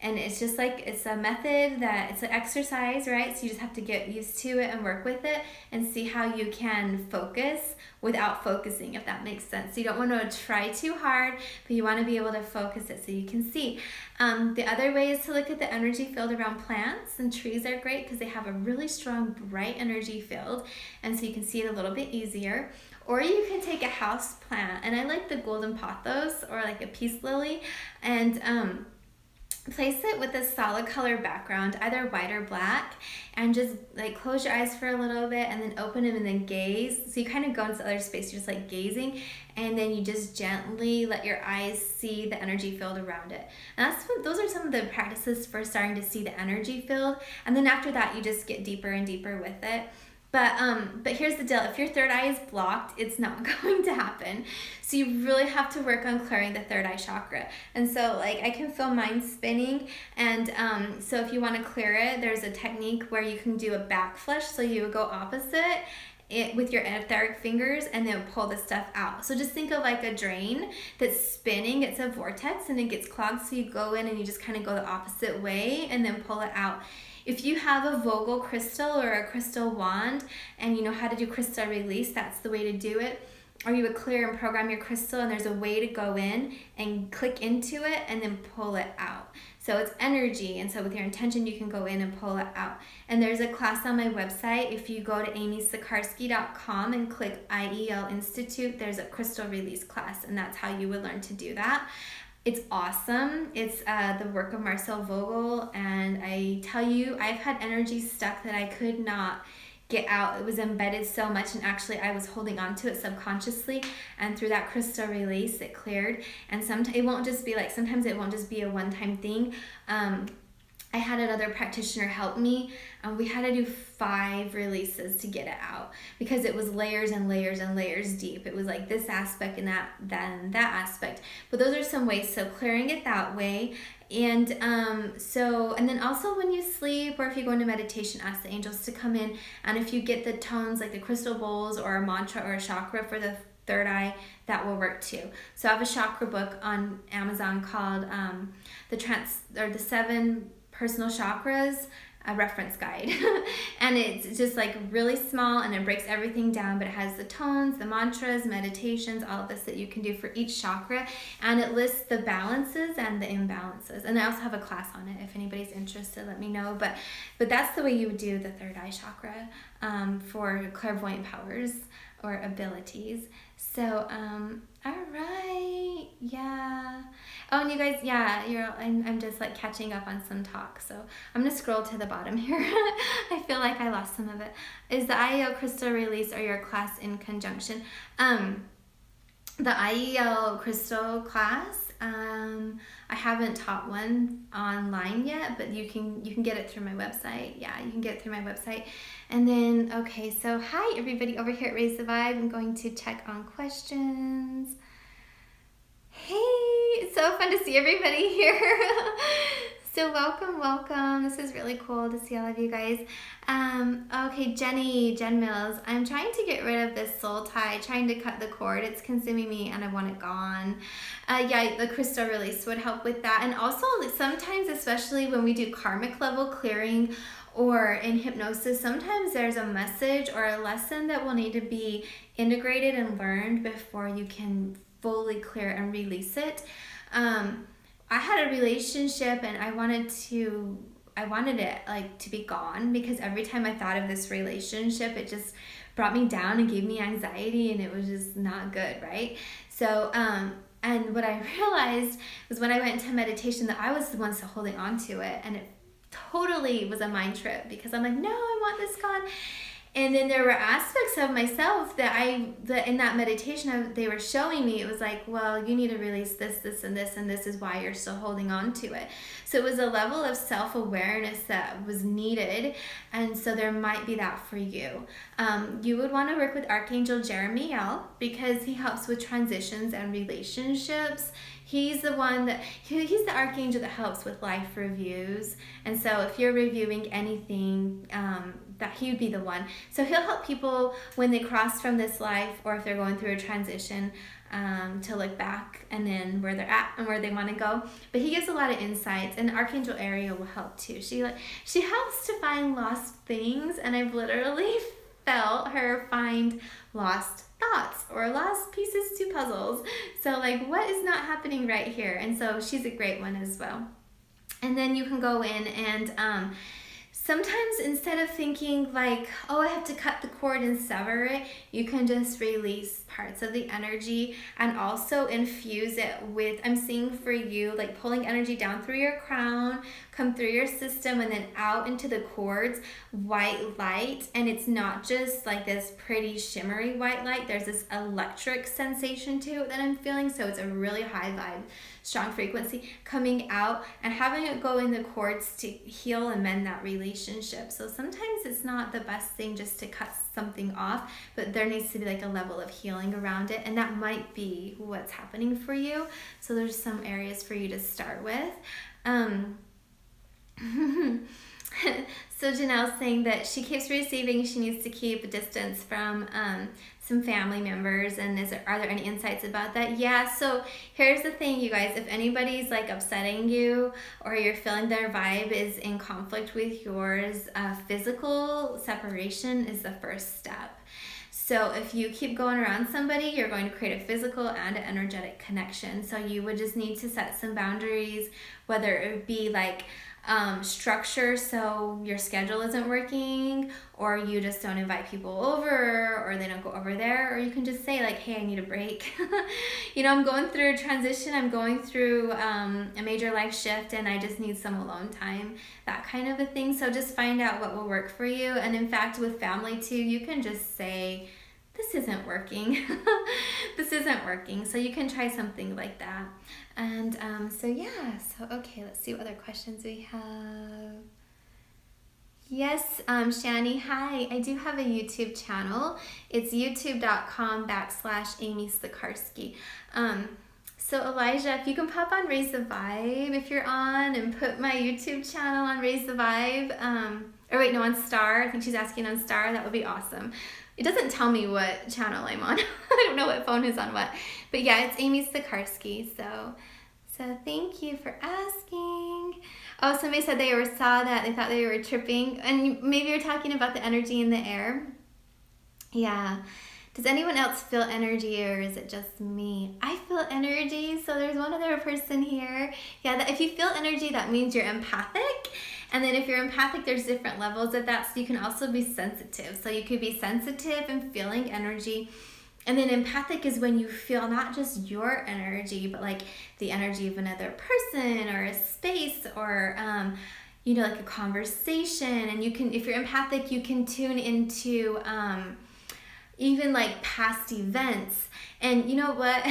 S1: it's just like, it's a method that, it's an exercise, right? So you just have to get used to it and work with it and see how you can focus without focusing, if that makes sense. So you don't want to try too hard, but you want to be able to focus it so you can see. The other way is to look at the energy field around plants, and trees are great because they have a really strong, bright energy field, and so you can see it a little bit easier. Or you can take a house plant, and I like the golden pothos or like a peace lily, and place it with a solid color background, either white or black, and just like close your eyes for a little bit and then open them and then gaze. So you kind of go into other space, you're just like gazing, and then you just gently let your eyes see the energy field around it. And those are some of the practices for starting to see the energy field. And then after that, you just get deeper and deeper with it. But here's the deal. If your third eye is blocked, it's not going to happen. So you really have to work on clearing the third eye chakra. And so like I can feel mine spinning. And so if you want to clear it, there's a technique where you can do a back flush. So you would go opposite it with your etheric fingers and then pull the stuff out. So just think of like a drain that's spinning. It's a vortex and it gets clogged. So you go in and you just kind of go the opposite way and then pull it out. If you have a Vogel crystal or a crystal wand and you know how to do crystal release, that's the way to do it. Or you would clear and program your crystal, and there's a way to go in and click into it and then pull it out. So it's energy, and so with your intention, you can go in and pull it out. And there's a class on my website. If you go to amysikarsky.com and click IEL Institute, there's a crystal release class, and that's how you would learn to do that. It's awesome. It's the work of Marcel Vogel, and I tell you, I've had energy stuck that I could not get out. It was embedded so much, and actually I was holding on to it subconsciously, and through that crystal release, it cleared. And sometimes it won't just be like, sometimes it won't just be a one-time thing. I had another practitioner help me. We had to do 5 releases to get it out because it was layers and layers and layers deep. It was like this aspect and that and that aspect. But those are some ways. So clearing it that way. And and then also when you sleep or if you go into meditation, ask the angels to come in. And if you get the tones like the crystal bowls or a mantra or a chakra for the third eye, that will work too. So I have a chakra book on Amazon called the 7 Personal Chakras, a reference guide. And it's just like really small, and it breaks everything down, but it has the tones, the mantras, meditations, all of this that you can do for each chakra, and it lists the balances and the imbalances. And I also have a class on it. If anybody's interested, let me know. But that's the way you would do the third eye chakra for clairvoyant powers or abilities. So all right, yeah. Oh, and you guys, yeah, I'm just like catching up on some talk, so I'm gonna scroll to the bottom here. I feel like I lost some of it. Is the IEL crystal release or your class in conjunction? The IEL crystal class, I haven't taught one online yet, but you can get it through my website. Yeah, you can get it through my website. And then, okay, so hi everybody over here at Raise the Vibe. I'm going to check on questions. Hey, it's so fun to see everybody here. So welcome. This is really cool to see all of you guys. Okay, Jen Mills. I'm trying to get rid of this soul tie, trying to cut the cord. It's consuming me and I want it gone. Yeah, the crystal release would help with that. And also sometimes, especially when we do karmic level clearing or in hypnosis, sometimes there's a message or a lesson that will need to be integrated and learned before you can fully clear and release it. I had a relationship and I wanted it like to be gone because every time I thought of this relationship, it just brought me down and gave me anxiety, and it was just not good, right? So, and what I realized was when I went into meditation that I was the one still holding on to it, and it totally was a mind trip because I'm like, no, I want this gone. And then there were aspects of myself that in that meditation they were showing me. It was like, well, you need to release this, this, and this, and this is why you're still holding on to it. So it was a level of self-awareness that was needed. And so there might be that for you. You would want to work with Archangel Jeremiel because he helps with transitions and relationships. He's the one that, he's the archangel that helps with life reviews. And so if you're reviewing anything, that he would be the one. So he'll help people when they cross from this life, or if they're going through a transition, to look back and then where they're at and where they want to go. But he gives a lot of insights, and Archangel Ariel will help too. She helps to find lost things, and I've literally felt her find lost thoughts or lost pieces to puzzles. So like, what is not happening right here? And so she's a great one as well. And then you can go in and sometimes instead of thinking like, oh, I have to cut the cord and sever it, you can just release parts of the energy and also infuse it with, I'm seeing for you, like pulling energy down through your crown, come through your system, and then out into the cords, white light. And it's not just like this pretty shimmery white light. There's this electric sensation to it that I'm feeling. So it's a really high vibe, strong frequency coming out and having it go in the cords to heal and mend that relationship. So sometimes it's not the best thing just to cut something off, but there needs to be like a level of healing around it, and that might be what's happening for you. So there's some areas for you to start with. So Janelle's saying that she keeps receiving, she needs to keep a distance from some family members, and are there any insights about that? Yeah, so here's the thing, you guys. If anybody's like upsetting you or you're feeling their vibe is in conflict with yours, physical separation is the first step. So if you keep going around somebody, you're going to create a physical and an energetic connection. So you would just need to set some boundaries, whether it would be like structure, so your schedule isn't working, or you just don't invite people over, or they don't go over there, or you can just say like, hey, I need a break. You know, I'm going through a transition, I'm going through a major life shift, and I just need some alone time, that kind of a thing. So just find out what will work for you. And in fact, with family too, you can just say, this isn't working. This isn't working. So you can try something like that. And so yeah, so okay, let's see what other questions we have. Yes, Shani, hi. I do have a YouTube channel. It's youtube.com/Amy Stakarsky. So Elijah, if you can pop on Raise the Vibe if you're on, and put my YouTube channel on Raise the Vibe. Or wait, no, on Star. I think she's asking on Star. That would be awesome. It doesn't tell me what channel I'm on. I don't know what phone is on what. But yeah, it's Amy Stakarsky. So thank you for asking. Oh, somebody said they saw that. They thought they were tripping. And maybe you're talking about the energy in the air. Yeah. Does anyone else feel energy, or is it just me? I feel energy. So there's one other person here. Yeah, if you feel energy, that means you're empathic. And then if you're empathic, there's different levels of that. So you can also be sensitive. So you could be sensitive and feeling energy. And then empathic is when you feel not just your energy, but like the energy of another person or a space, or you know, like a conversation. And you can, if you're empathic, you can tune into even like past events. And you know what?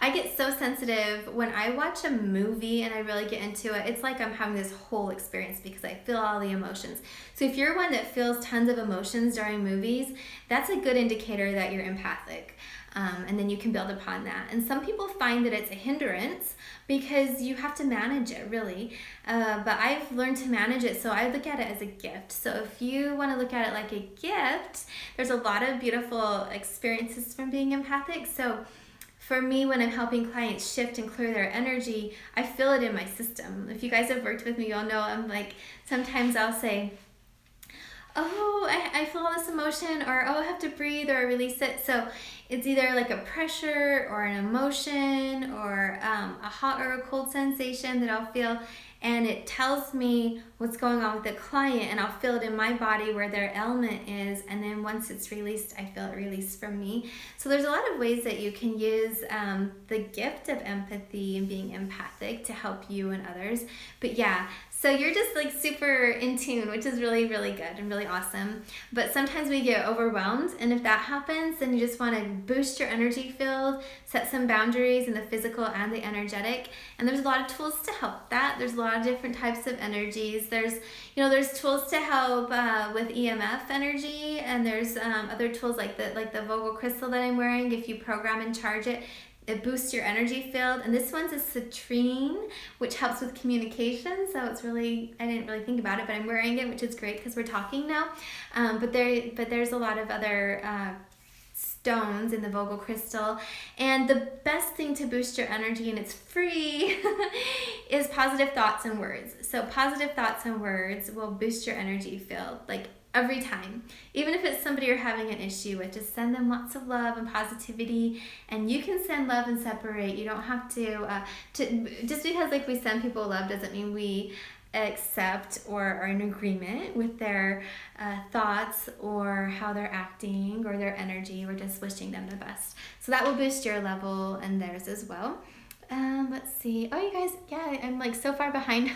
S1: I get so sensitive when I watch a movie and I really get into it. It's like I'm having this whole experience because I feel all the emotions. So if you're one that feels tons of emotions during movies, that's a good indicator that you're empathic. And then you can build upon that. And some people find that it's a hindrance because you have to manage it, really. But I've learned to manage it, so I look at it as a gift. So if you want to look at it like a gift, there's a lot of beautiful experiences from being empathic. So for me, when I'm helping clients shift and clear their energy, I feel it in my system. If you guys have worked with me, you'll know I'm like, sometimes I'll say, oh, I feel all this emotion, or oh, I have to breathe, or release it. So it's either like a pressure or an emotion, or a hot or a cold sensation that I'll feel. and it tells me what's going on with the client, and I'll feel it in my body where their ailment is, and then once it's released, I feel it released from me. So there's a lot of ways that you can use the gift of empathy and being empathic to help you and others. But yeah, so you're just like super in tune, which is really, really good and really awesome. But sometimes we get overwhelmed, and if that happens, then you just want to boost your energy field, set some boundaries in the physical and the energetic. And there's a lot of tools to help that. There's a lot of different types of energies. There's tools to help with EMF energy, and there's other tools like the vocal crystal that I'm wearing. If you program and charge it, it boosts your energy field. And this one's a citrine, which helps with communication. So it's really, I didn't really think about it, but I'm wearing it, which is great because we're talking now. But there's a lot of other stones in the vocal crystal. And the best thing to boost your energy, and it's free, is positive thoughts and words. So positive thoughts and words will boost your energy field, like every time. Even if it's somebody you're having an issue with, just send them lots of love and positivity, and you can send love and separate. You don't have to just because like we send people love doesn't mean we accept or are in agreement with their thoughts or how they're acting or their energy. We're just wishing them the best. So that will boost your level and theirs as well. Let's see. Oh, you guys, yeah, I'm like so far behind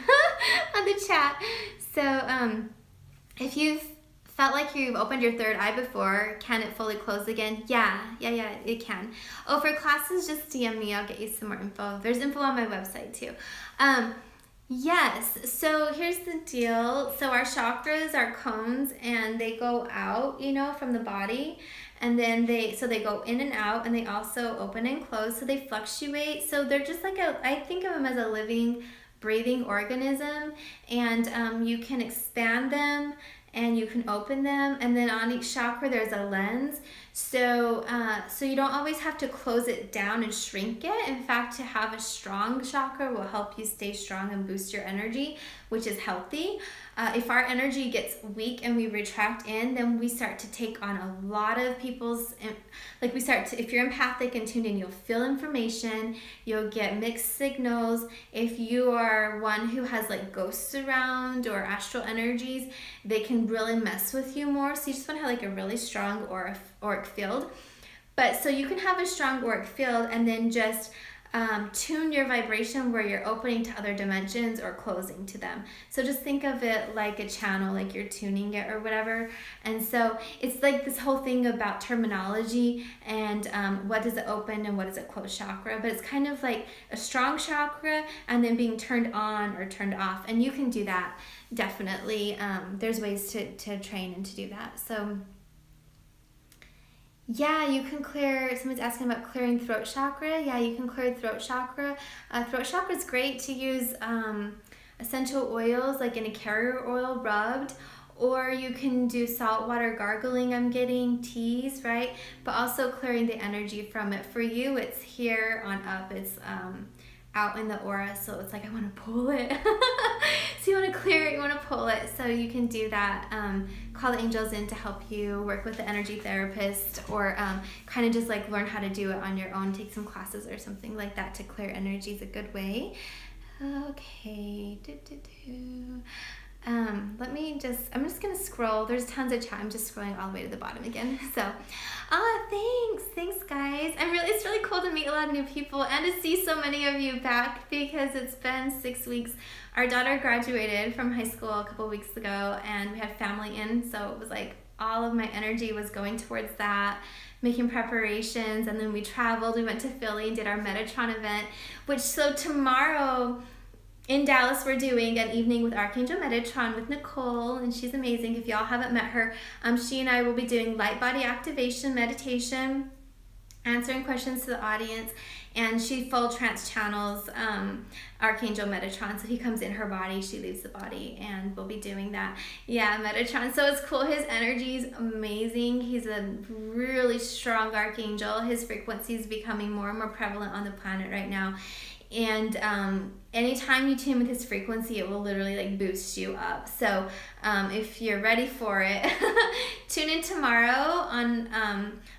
S1: on the chat. So if you've felt like you've opened your third eye before, can it fully close again? Yeah, it can. Oh, for classes, just DM me. I'll get you some more info. There's info on my website too. Yes, so here's the deal. So our chakras are cones, and they go out, from the body, and then they go in and out, and they also open and close, so they fluctuate. So they're just like I think of them as a living, breathing organism, and you can expand them and you can open them, and then on each chakra there's a lens. So you don't always have to close it down and shrink it. In fact, to have a strong chakra will help you stay strong and boost your energy, which is healthy. If our energy gets weak and we retract in, then we start to take on a lot of people's, if you're empathic and tuned in, you'll feel information, you'll get mixed signals. If you are one who has like ghosts around or astral energies, they can really mess with you more. So you just want to have like a really strong auric field. But so you can have a strong auric field and then just tune your vibration where you're opening to other dimensions or closing to them. So just think of it like a channel, like you're tuning it or whatever. And so it's like this whole thing about terminology and what does it open and what does it close chakra. But it's kind of like a strong chakra and then being turned on or turned off. And you can do that, definitely. There's ways to train and to do that. So yeah, you can clear, someone's asking about clearing throat chakra. Yeah, you can clear throat chakra. Throat chakra is great to use essential oils like in a carrier oil rubbed, or you can do saltwater gargling, I'm getting teas, right? But also clearing the energy from it. For you, it's here on up. It's out in the aura, so it's like I want to pull it. So you want to clear it, you want to pull it, so you can do that. Call the angels in to help you, work with the energy therapist, or kind of just like learn how to do it on your own, take some classes or something like that to clear energy is a good way. Okay. I'm just gonna scroll. There's tons of chat. I'm just scrolling all the way to the bottom again. So, thanks guys. It's really cool to meet a lot of new people and to see so many of you back because it's been 6 weeks. Our daughter graduated from high school a couple weeks ago, and we had family in, so it was like all of my energy was going towards that, making preparations, and then we traveled. We went to Philly and did our Metatron event, so tomorrow in Dallas, we're doing an evening with Archangel Metatron with Nicole, and she's amazing. If y'all haven't met her, she and I will be doing light body activation, meditation, answering questions to the audience, and she full trance channels Archangel Metatron. So he comes in her body, she leaves the body, and we'll be doing that. Yeah, Metatron. So it's cool. His energy is amazing. He's a really strong archangel. His frequency is becoming more and more prevalent on the planet right now. And anytime you tune with his frequency, it will literally like boost you up. So if you're ready for it, tune in tomorrow on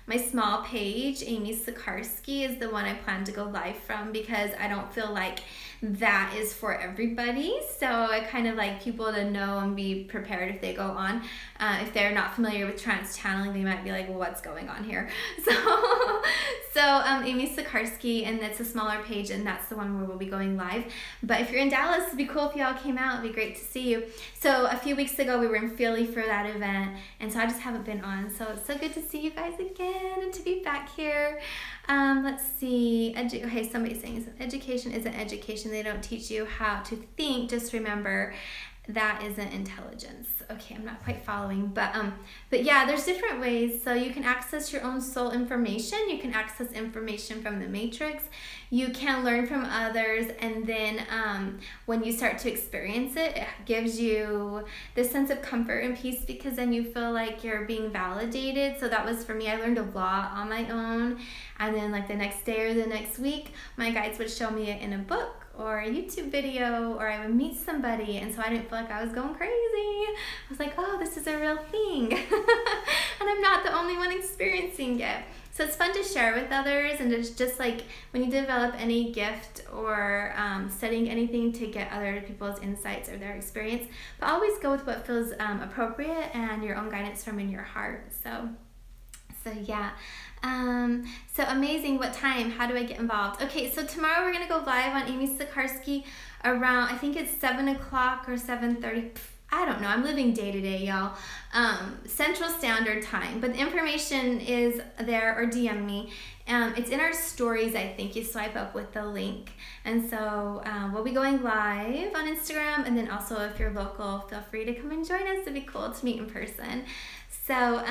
S1: my small page. Amy Sikarsky is the one I plan to go live from, because I don't feel like that is for everybody. So I kind of like people to know and be prepared if they go on. If they're not familiar with trance channeling, they might be like, well, what's going on here? So Amy Sikarsky, and it's a smaller page, and that's the one where we'll be going live. But if you're in Dallas, it'd be cool if y'all came out. It'd be great to see you. So a few weeks ago, we were in Philly for that event, and so I just haven't been on. So it's so good to see you guys again and to be back here. Let's see. Okay, somebody's saying education isn't education. They don't teach you how to think. Just remember, that isn't intelligence. Okay, I'm not quite following, but yeah, there's different ways. So you can access your own soul information. You can access information from the matrix. You can learn from others, and then when you start to experience it, it gives you this sense of comfort and peace, because then you feel like you're being validated. So that was for me. I learned a lot on my own, and then like the next day or the next week, my guides would show me it in a book or a YouTube video, or I would meet somebody, and so I didn't feel like I was going crazy. I was like, oh, this is a real thing. And I'm not the only one experiencing it. So it's fun to share with others, and it's just like when you develop any gift or studying anything to get other people's insights or their experience, but always go with what feels appropriate and your own guidance from in your heart. So yeah. So amazing. What time? How do I get involved? Okay, so tomorrow we're going to go live on Amy Sikarsky around, I think it's 7 o'clock or 7:30. I don't know. I'm living day to day, y'all. Central Standard Time. But the information is there, or DM me. It's in our stories, I think. You swipe up with the link. And so we'll be going live on Instagram. And then also, if you're local, feel free to come and join us. It'd be cool to meet in person. So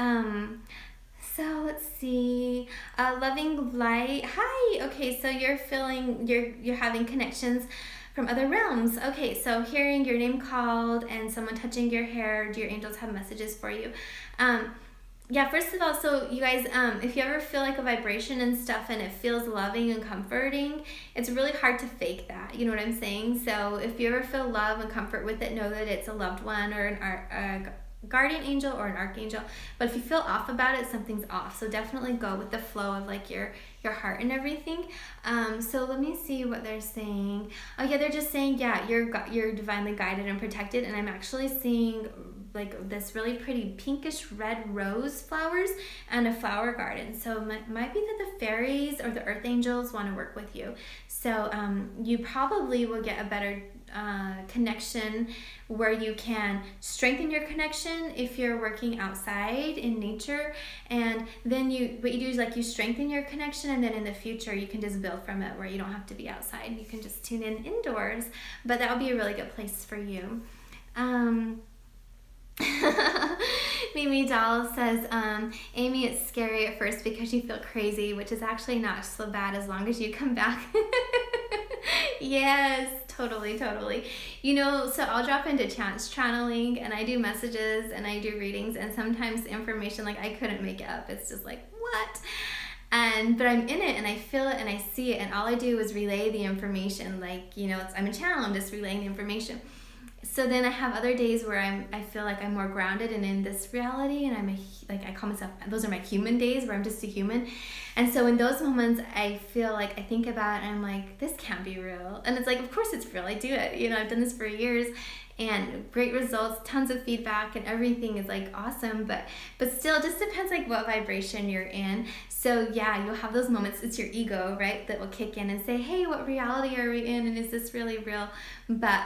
S1: let's see. Loving light. Hi. Okay, so you're feeling you're having connections from other realms. Okay, so hearing your name called and someone touching your hair. Do your angels have messages for you? Yeah, first of all, so you guys, if you ever feel like a vibration and stuff and it feels loving and comforting, it's really hard to fake that. You know what I'm saying? So if you ever feel love and comfort with it, know that it's a loved one or a guardian angel or an archangel. But if you feel off about it, something's off. So definitely go with the flow of like your heart and everything. So let me see what they're saying. Oh yeah, they're just saying, yeah, you're divinely guided and protected. And I'm actually seeing like this really pretty pinkish red rose flowers and a flower garden. So it might be that the fairies or the earth angels want to work with you. So you probably will get a better connection where you can strengthen your connection if you're working outside in nature, and then what you do is like you strengthen your connection, and then in the future you can just build from it where you don't have to be outside. You can just tune in indoors, but that would be a really good place for you. Mimi Doll says, Amy, it's scary at first because you feel crazy, which is actually not so bad as long as you come back. Yes, totally. You know, so I'll drop into chance channeling, and I do messages and I do readings, and sometimes information like I couldn't make it up. It's just like, what? But I'm in it and I feel it and I see it, and all I do is relay the information. Like, you know, I'm a channel, I'm just relaying the information. So then I have other days where I feel like I'm more grounded and in this reality, and I call myself, those are my human days where I'm just a human. And so in those moments, I feel like I think about it and I'm like, this can't be real. And it's like, of course it's real. I do it. You know, I've done this for years, and great results, tons of feedback, and everything is like awesome. But still, it just depends like what vibration you're in. So yeah, you'll have those moments. It's your ego, right, that will kick in and say, hey, what reality are we in? And is this really real? But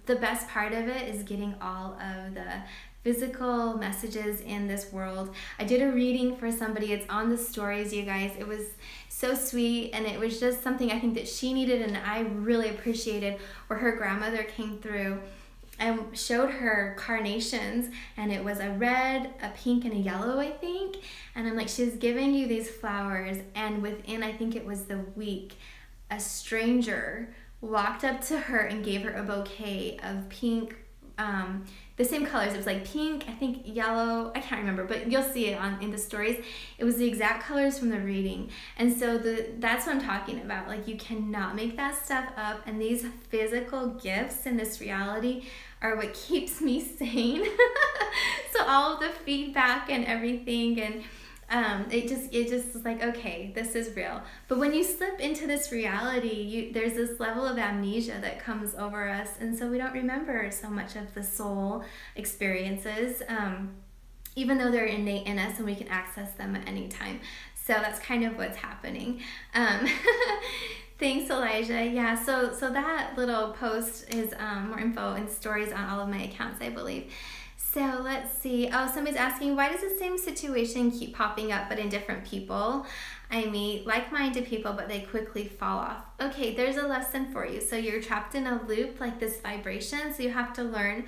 S1: the best part of it is getting all of the physical messages in this world. I did a reading for somebody. It's on the stories, you guys. It was so sweet, and it was just something I think that she needed, and I really appreciated, where her grandmother came through and showed her carnations, and it was a red, a pink, and a yellow, I think. And I'm like, she's giving you these flowers, and within, I think it was the week, a stranger walked up to her and gave her a bouquet of pink the same colors. It was like pink, I think yellow, I can't remember, but you'll see it in the stories. It was the exact colors from the reading. And so that's what I'm talking about. Like, you cannot make that stuff up, and these physical gifts in this reality are what keeps me sane. So all of the feedback and everything, and it just is like, okay, this is real. But when you slip into this reality, there's this level of amnesia that comes over us, and so we don't remember so much of the soul experiences, even though they're innate in us and we can access them at any time. So that's kind of what's happening. Thanks, Elijah. Yeah, so that little post is more info and stories on all of my accounts, I believe. So let's see. Oh, somebody's asking, why does the same situation keep popping up but in different people? I meet like-minded people, but they quickly fall off. Okay, there's a lesson for you. So you're trapped in a loop, like this vibration, so you have to learn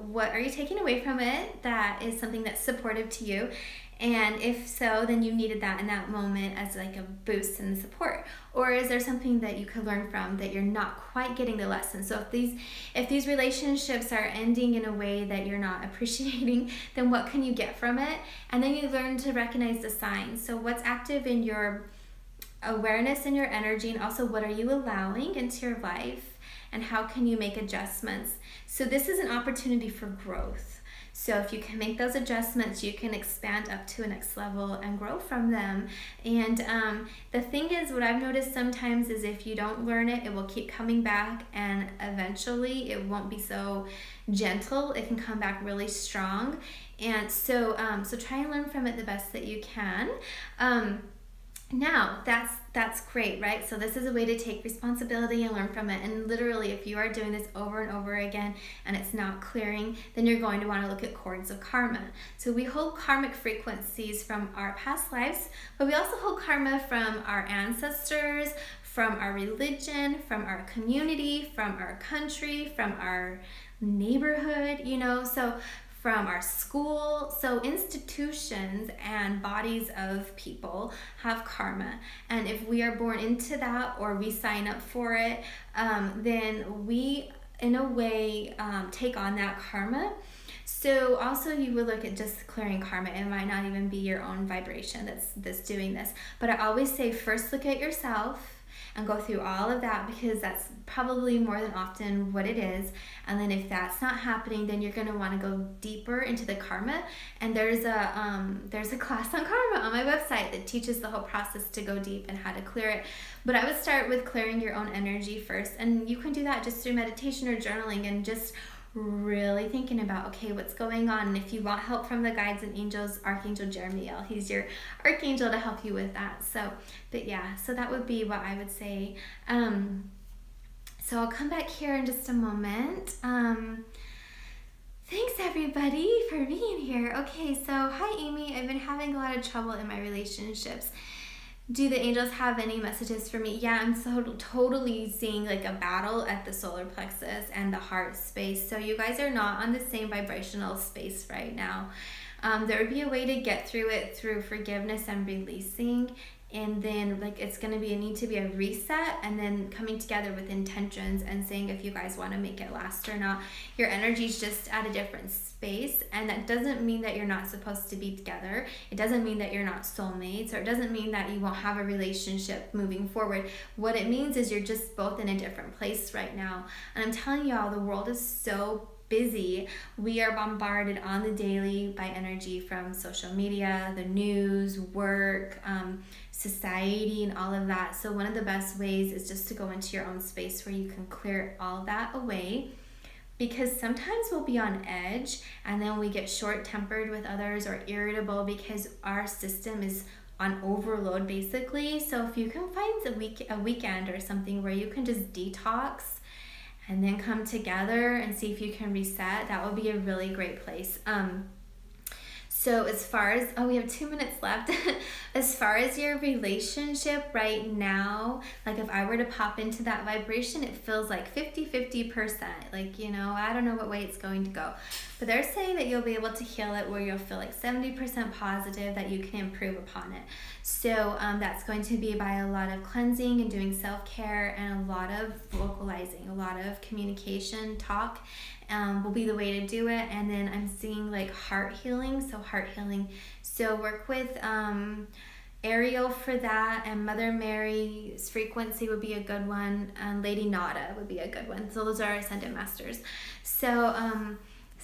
S1: what are you taking away from it that is something that's supportive to you. And if so, then you needed that in that moment as like a boost and support. Or is there something that you could learn from that you're not quite getting the lesson? So if these relationships are ending in a way that you're not appreciating, then what can you get from it? And then you learn to recognize the signs. So what's active in your awareness and your energy, and also what are you allowing into your life, and how can you make adjustments? So this is an opportunity for growth. So if you can make those adjustments, you can expand up to a next level and grow from them. And the thing is, what I've noticed sometimes is if you don't learn it, it will keep coming back, and eventually it won't be so gentle. It can come back really strong. And so try and learn from it the best that you can. Now, that's great, right? So this is a way to take responsibility and learn from it. And literally, if you are doing this over and over again and it's not clearing, then you're going to want to look at cords of karma. So we hold karmic frequencies from our past lives, but we also hold karma from our ancestors, from our religion, from our community, from our country, from our neighborhood, so from our school. So institutions and bodies of people have karma, and if we are born into that or we sign up for it, then we in a way take on that karma. So also you would look at just clearing karma. It might not even be your own vibration that's doing this, but I always say first look at yourself and go through all of that, because that's probably more than often what it is. And then if that's not happening, then you're going to want to go deeper into the karma. And there's a class on karma on my website that teaches the whole process to go deep and how to clear it. But I would start with clearing your own energy first, and you can do that just through meditation or journaling, and just really thinking about, okay, what's going on? And if you want help from the guides and angels, Archangel Jeremiel, he's your archangel to help you with that. So that would be what I would say. So I'll come back here in just a moment. Thanks everybody for being here. Okay, so hi Amy, I've been having a lot of trouble in my relationships. Do the angels have any messages for me? Yeah, I'm so totally seeing like a battle at the solar plexus and the heart space. So you guys are not on the same vibrational space right now. There would be a way to get through it through forgiveness and releasing. And then it's going to need to be a reset, and then coming together with intentions and saying if you guys want to make it last or not. Your energy's just at a different space, and that doesn't mean that you're not supposed to be together. It doesn't mean that you're not soulmates, or it doesn't mean that you won't have a relationship moving forward. What it means is you're just both in a different place right now. And I'm telling y'all, the world is so busy. We are bombarded on the daily by energy from social media, the news, work, society, and all of that. So one of the best ways is just to go into your own space where you can clear all that away, because sometimes we'll be on edge and then we get short-tempered with others or irritable because our system is on overload basically. So if you can find a weekend or something where you can just detox and then come together and see if you can reset, that would be a really great place. So as far as, oh, we have 2 minutes left. As far as your relationship right now, like if I were to pop into that vibration, it feels like 50-50%. Like, you know, I don't know what way it's going to go. But they're saying that you'll be able to heal it where you'll feel like 70% positive, that you can improve upon it. So that's going to be by a lot of cleansing and doing self-care, and a lot of vocalizing, a lot of communication, talk will be the way to do it. And then I'm seeing like heart healing. So heart healing. So work with Ariel for that, and Mother Mary's frequency would be a good one, and Lady Nada would be a good one. So those are our Ascended Masters.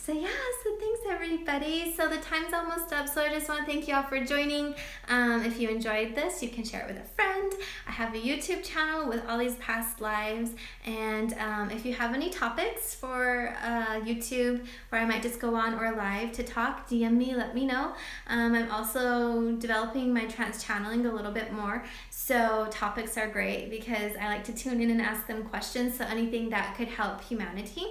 S1: So yeah, so thanks everybody. So the time's almost up, so I just want to thank you all for joining. If you enjoyed this, you can share it with a friend. I have a YouTube channel with all these past lives, and if you have any topics for YouTube where I might just go on or live to talk, DM me, let me know. I'm also developing my trance channeling a little bit more, so topics are great because I like to tune in and ask them questions, so anything that could help humanity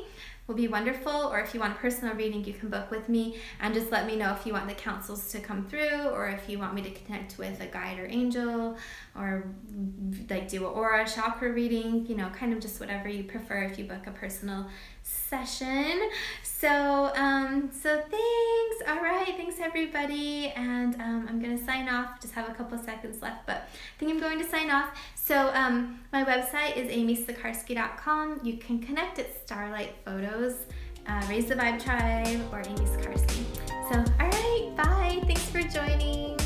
S1: will be wonderful. Or if you want a personal reading, you can book with me and just let me know if you want the councils to come through, or if you want me to connect with a guide or angel, or like do an aura chakra reading, you know, kind of just whatever you prefer if you book a personal session. So thanks. All right, thanks everybody, and I'm gonna sign off. Just have a couple seconds left, but I think I'm going to sign off. So my website is amysakarski.com. You can connect at Starlight Photos, Raise the Vibe Tribe, or Amy Sakarsky. So all right, bye. Thanks for joining.